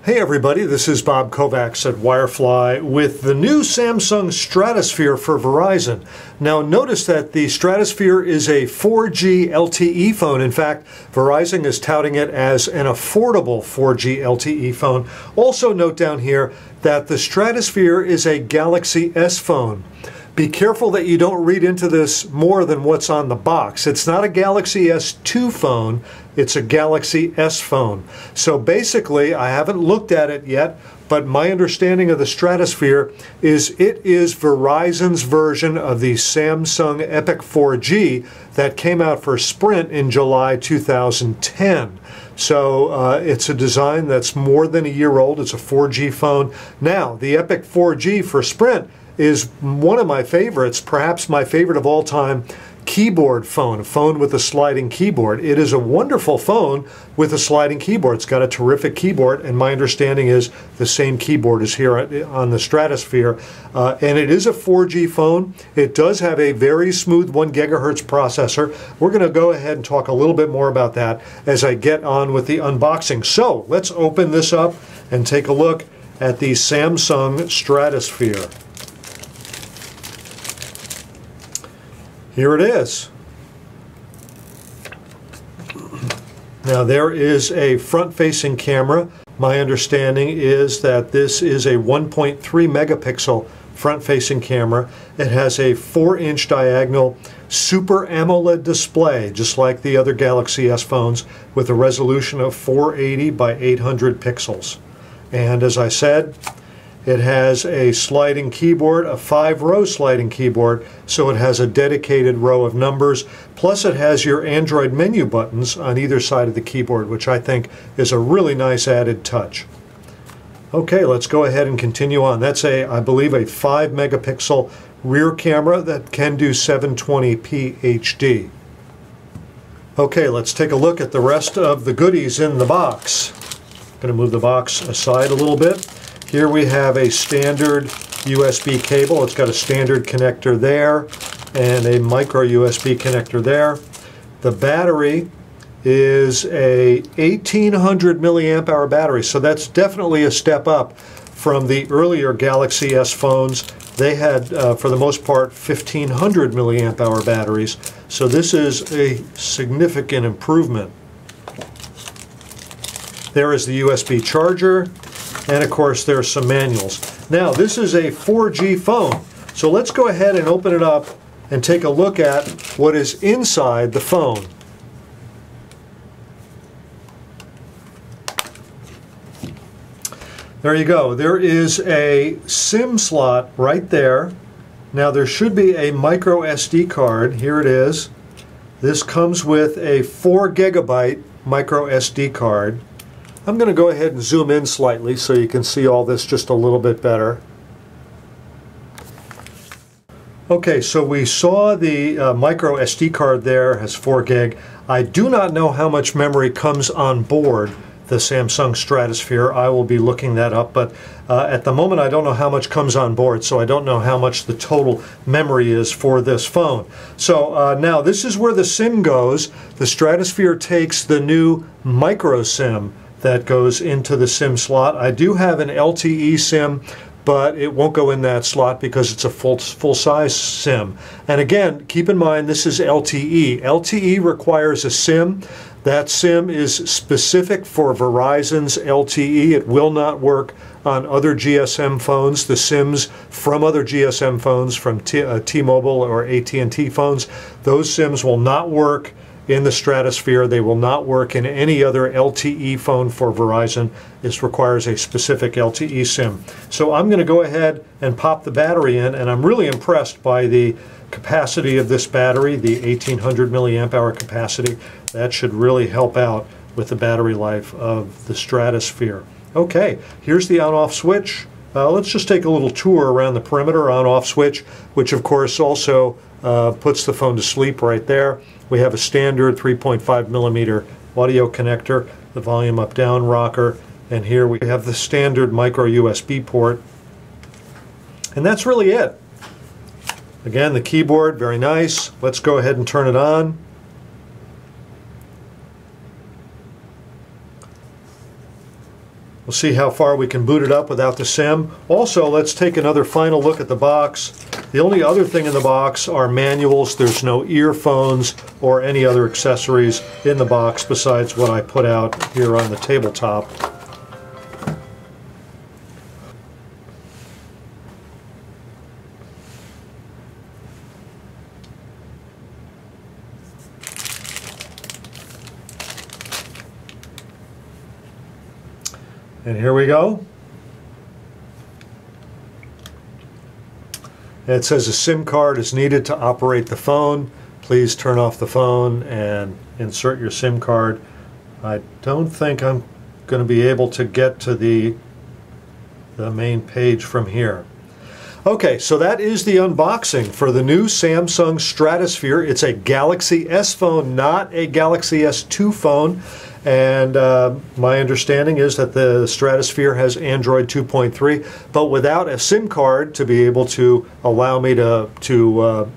Hey everybody, this is Bob Kovacs at Wirefly with the new Samsung Stratosphere for Verizon. Now notice that the Stratosphere is a 4G LTE phone. In fact, Verizon is touting it as an affordable 4G LTE phone. Also note down here that the Stratosphere is a Galaxy S phone. Be careful that you don't read into this more than what's on the box. It's not a Galaxy S2 phone, it's a Galaxy S phone. So basically, I haven't looked at it yet, but my understanding of the Stratosphere is it is Verizon's version of the Samsung Epic 4G that came out for Sprint in July 2010. So it's a design that's more than a year old. It's a 4G phone. Now, the Epic 4G for Sprint is one of my favorites, perhaps my favorite of all time, keyboard phone, a phone with a sliding keyboard. It is a wonderful phone with a sliding keyboard. It's got a terrific keyboard, and my understanding is the same keyboard is here on the Stratosphere. And it is a 4G phone. It does have a very smooth 1 gigahertz processor. We're going to go ahead and talk a little bit more about that as I get on with the unboxing. So let's open this up and take a look at the Samsung Stratosphere. Here it is. Now there is a front-facing camera. My understanding is that this is a 1.3 megapixel front-facing camera. It has a 4-inch diagonal Super AMOLED display, just like the other Galaxy S phones, with a resolution of 480 by 800 pixels. And as I said, it has a sliding keyboard, a 5-row sliding keyboard, so it has a dedicated row of numbers. Plus it has your Android menu buttons on either side of the keyboard, which I think is a really nice added touch. Okay, let's go ahead and continue on. That's I believe a 5 megapixel rear camera that can do 720p HD. Okay, let's take a look at the rest of the goodies in the box. I'm going to move the box aside a little bit. Here we have a standard USB cable. It's got a standard connector there and a micro USB connector there. The battery is a 1800 milliamp hour battery, so that's definitely a step up from the earlier Galaxy S phones. They had, for the most part, 1500 milliamp hour batteries, so this is a significant improvement. There is the USB charger. And of course there's some manuals. Now this is a 4G phone, so let's go ahead and open it up and take a look at what is inside the phone. There you go. There is a SIM slot right there. Now there should be a micro SD card. Here it is. This comes with a 4 gigabyte micro SD card. I'm going to go ahead and zoom in slightly so you can see all this just a little bit better. Okay, so we saw the micro SD card there has 4 gig. I do not know how much memory comes on board the Samsung Stratosphere. I will be looking that up, but at the moment I don't know how much comes on board, so I don't know how much the total memory is for this phone. So now this is where the SIM goes. The Stratosphere takes the new micro SIM that goes into the SIM slot. I do have an LTE SIM, but it won't go in that slot because it's a full-size SIM. And again, keep in mind this is LTE. LTE requires a SIM. That SIM is specific for Verizon's LTE. It will not work on other GSM phones. The SIMs from other GSM phones, from T-Mobile or AT&T phones, those SIMs will not work in the Stratosphere. They will not work in any other LTE phone for Verizon. This requires a specific LTE SIM. So I'm going to go ahead and pop the battery in, and I'm really impressed by the capacity of this battery, the 1800 milliamp hour capacity. That should really help out with the battery life of the Stratosphere. Okay, here's the on-off switch. Let's just take a little tour around the perimeter. On-off switch, which of course also puts the phone to sleep right there. We have a standard 3.5 millimeter audio connector, the volume up-down rocker, and here we have the standard micro USB port. And that's really it. Again, the keyboard, very nice. Let's go ahead and turn it on. We'll see how far we can boot it up without the SIM. Also, let's take another final look at the box. The only other thing in the box are manuals. There's no earphones or any other accessories in the box besides what I put out here on the tabletop. And here we go. It says a SIM card is needed to operate the phone. Please turn off the phone and insert your SIM card. I don't think I'm going to be able to get to the main page from here. Okay, so that is the unboxing for the new Samsung Stratosphere. It's a Galaxy S phone, not a Galaxy S2 phone. And my understanding is that the Stratosphere has Android 2.3, but without a SIM card to be able to allow me to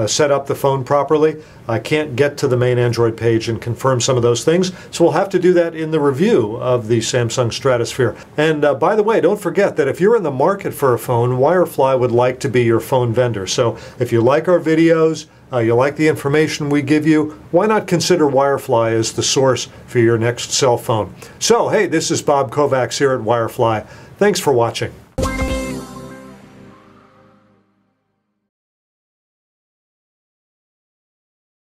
set up the phone properly, I can't get to the main Android page and confirm some of those things. So we'll have to do that in the review of the Samsung Stratosphere. And by the way, don't forget that if you're in the market for a phone, Wirefly would like to be your phone vendor. So if you like our videos, you like the information we give you, why not consider Wirefly as the source for your next cell phone? So, hey, this is Bob Kovacs here at Wirefly. Thanks for watching.